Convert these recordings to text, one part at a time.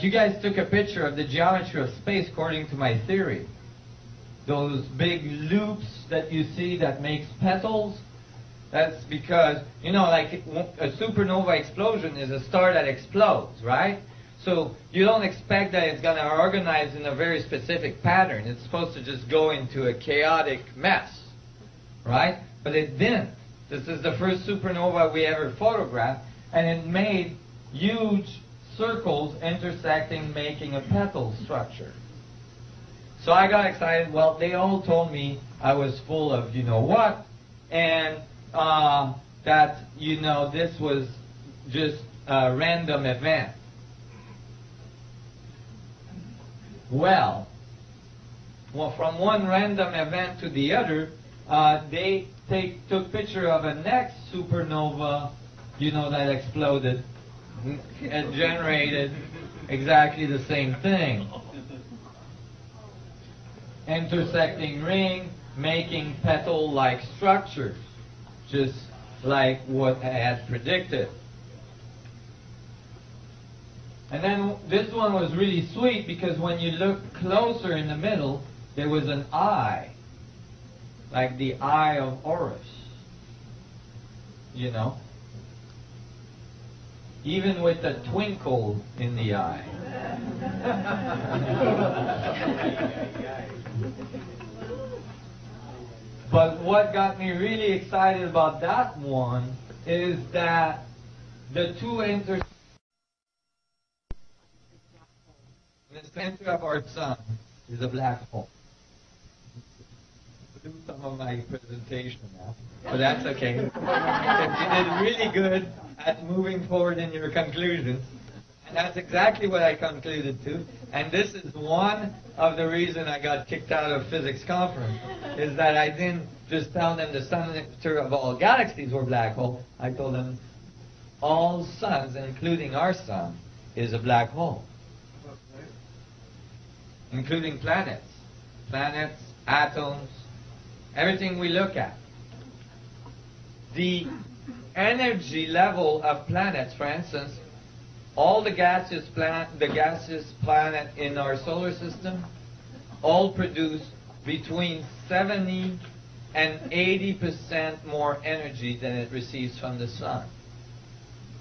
You guys took a picture of the geometry of space according to my theory. Those big loops that you see that makes petals, that's because, you know, like a supernova explosion is a star that explodes, right? So you don't expect that it's going to organize in a very specific pattern. It's supposed to just go into a chaotic mess, right? But it didn't. This is the first supernova we ever photographed, and it made huge circles intersecting, making a petal structure. So I got excited. Well, they all told me I was full of you know what, and that, you know, this was just a random event. Well, from one random event to the other, they took picture of a next supernova, you know, that exploded and generated exactly the same thing. Intersecting ring, making petal-like structures, just like what I had predicted. And then this one was really sweet because when you look closer in the middle, there was an eye, like the eye of Horus, you know, even with a twinkle in the eye. But what got me really excited about that one is that the two in the center of our sun is a black hole. I'll do some of my presentation now, but that's okay. You did really good at moving forward in your conclusions. And that's exactly what I concluded to. And this is one of the reasons I got kicked out of physics conference, is that I didn't just tell them the center of all galaxies were black hole. I told them all suns, including our sun, is a black hole. Including planets. Planets, atoms, everything we look at. The energy level of planets, for instance, all the gaseous planet in our solar system all produce between 70 and 80% more energy than it receives from the sun.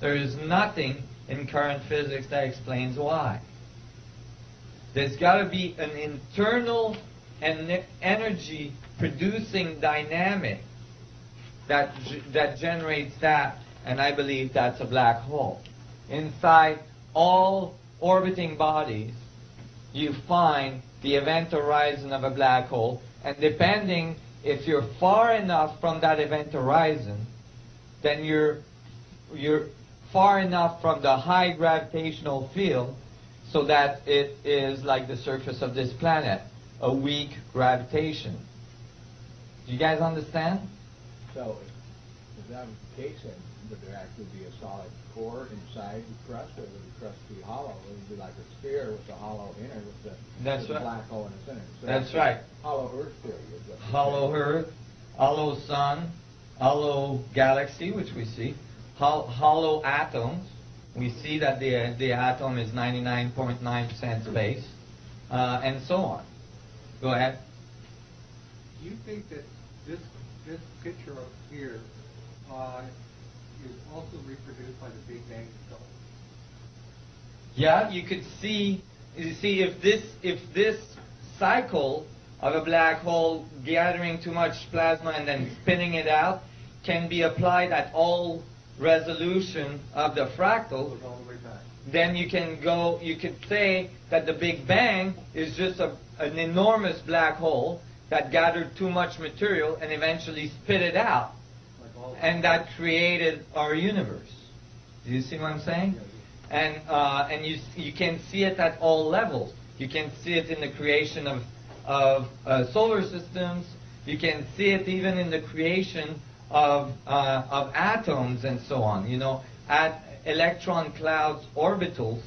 There is nothing in current physics that explains why. There's got to be an internal energy producing dynamic that generates that, and I believe that's a black hole. Inside all orbiting bodies, you find the event horizon of a black hole, and depending if you're far enough from that event horizon, then you're far enough from the high gravitational field so that it is like the surface of this planet, a weak gravitation. Do you guys understand? So, if that was the case, then would there actually be a solid core inside the crust, or would the crust be hollow? Would it be like a sphere with a hollow inner with a black hole in the center? So that's right. Hollow Earth theory. Hollow Earth, hollow sun, hollow galaxy, which we see, hollow atoms. We see that the atom is 99.9% space, and so on. Go ahead. Do you think that this picture up here is also reproduced by the Big Bang itself? Yeah, you could see. You see, if this cycle of a black hole gathering too much plasma and then spinning it out can be applied at all resolution of the fractal, then you could say that the Big Bang is just an enormous black hole that gathered too much material and eventually spit it out, and that created our universe. Do you see what I'm saying? And you can see it at all levels. You can see it in the creation of solar systems. You can see it even in the creation of atoms and so on. You know, at electron clouds orbitals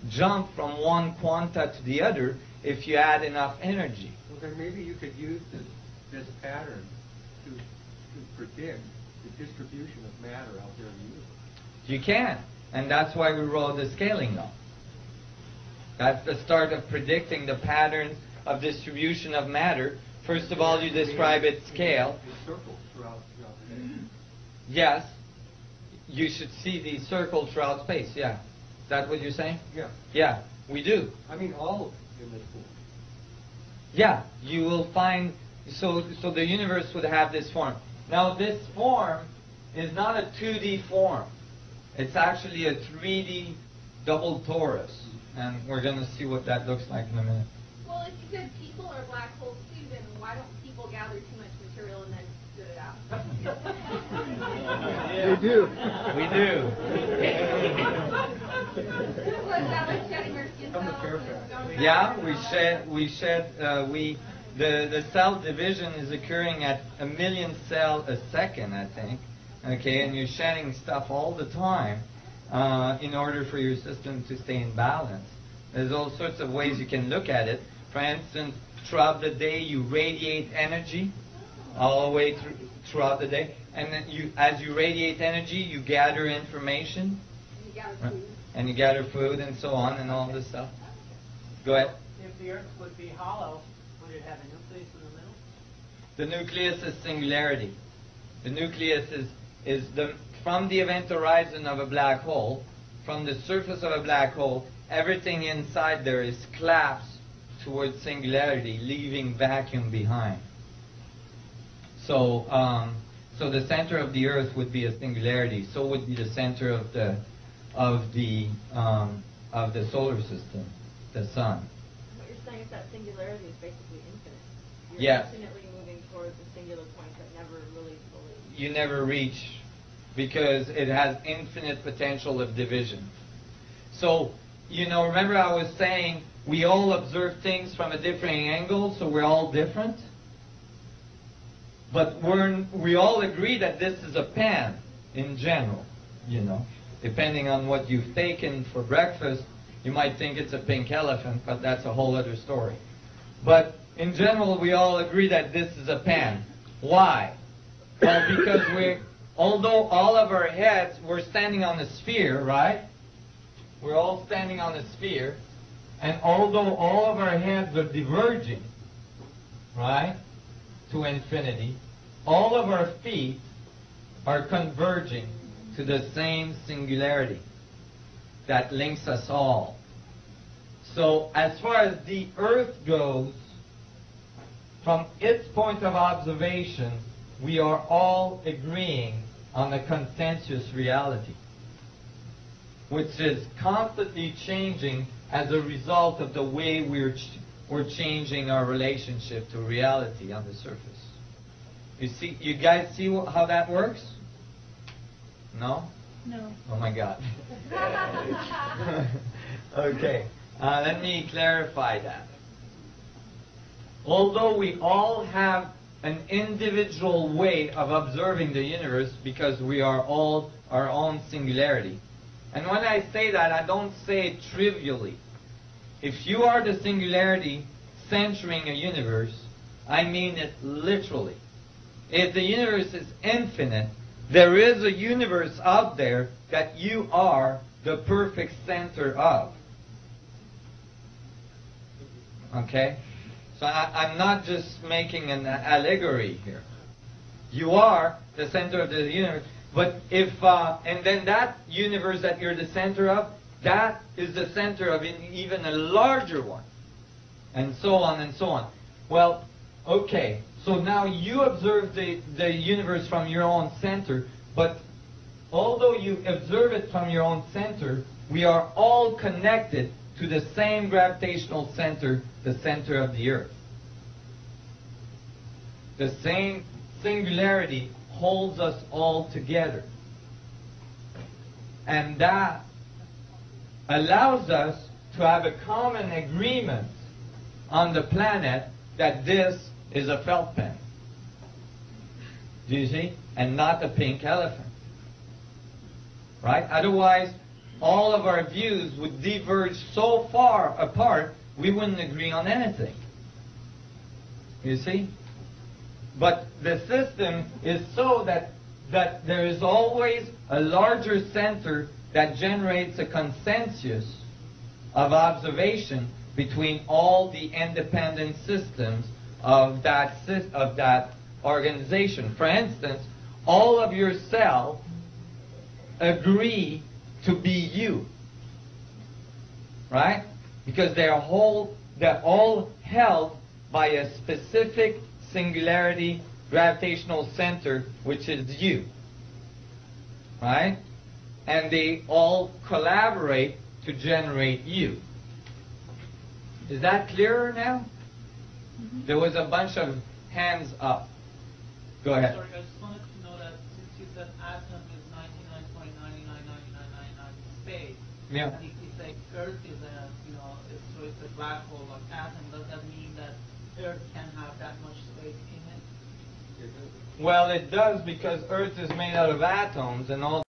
jump from one quanta to the other if you add enough energy. Well, then maybe you could use this pattern to predict the distribution of matter out there in the universe. You can, and that's why we wrote the scaling law. That's the start of predicting the patterns of distribution of matter. First of all, you describe its scale. It circles throughout the day. Yes, you should see these circles throughout space, yeah. Is that what you're saying? Yeah. Yeah, we do. I mean, all in this pool. Yeah, you will find, so the universe would have this form. Now this form is not a 2D form. It's actually a 3D double torus. And we're going to see what that looks like in a minute. Well, if you said people are black holes too, then why don't people gather too much material and then spit it out? They do. We do. Was that like shedding our skin cells? Yeah, the cell division is occurring at 1 million cells a second, I think. Okay, and you're shedding stuff all the time in order for your system to stay in balance. There's all sorts of ways you can look at it. For instance, throughout the day you radiate energy all the way throughout the day, and then as you radiate energy, you gather information. And you gather food. And you gather food and so on and all this stuff. Go ahead. If the Earth would be hollow, would it have a nucleus in the middle? The nucleus is singularity. The nucleus is from the event horizon of a black hole, from the surface of a black hole, everything inside there is collapsed towards singularity, leaving vacuum behind. So the center of the Earth would be a singularity. So would be the center of the solar system, the sun. What you're saying is that singularity is basically infinite. You're Yes. infinitely moving towards a singular point that never really fully... You never reach, because it has infinite potential of division. So, remember I was saying we all observe things from a different angle, so we're all different? But we all agree that this is a pen in general, Depending on what you've taken for breakfast, you might think it's a pink elephant, but that's a whole other story. But in general, we all agree that this is a pen. Why? Well, because although all of our heads, we're standing on a sphere, right? We're all standing on a sphere. And although all of our heads are diverging, right, to infinity, all of our feet are converging to the same singularity that links us all. So as far as the Earth goes, from its point of observation, we are all agreeing on a consensus reality, which is constantly changing as a result of the way we're changing our relationship to reality on the surface. You guys see how that works? No? No. Oh my God. Okay. Let me clarify that. Although we all have an individual way of observing the universe because we are all our own singularity. And when I say that, I don't say it trivially. If you are the singularity centering a universe, I mean it literally. If the universe is infinite, there is a universe out there that you are the perfect center of. Okay? So I'm not just making an allegory here. You are the center of the universe, but and then that universe that you're the center of, that is the center of even a larger one. And so on and so on. Well, okay, so now you observe the universe from your own center, but although you observe it from your own center, we are all connected to the same gravitational center, the center of the Earth. The same singularity holds us all together. And that allows us to have a common agreement on the planet that this is a felt pen. Do you see? And not a pink elephant. Right? Otherwise, all of our views would diverge so far apart, we wouldn't agree on anything. You see? But the system is so that there is always a larger center that generates a consensus of observation between all the independent systems of that organization. For instance, all of your cells agree to be you, right? Because they're all held by a specific singularity gravitational center, which is you, right? And they all collaborate to generate you. Is that clearer now? Mm-hmm. There was a bunch of hands up. Go ahead. Sorry, I just wanted to know that since you said atom is 99.999999 space, yeah. And if you say Earth is it's a black hole like atom, does that mean that Earth can have that much space in it? Well, it does, because Earth is made out of atoms, and all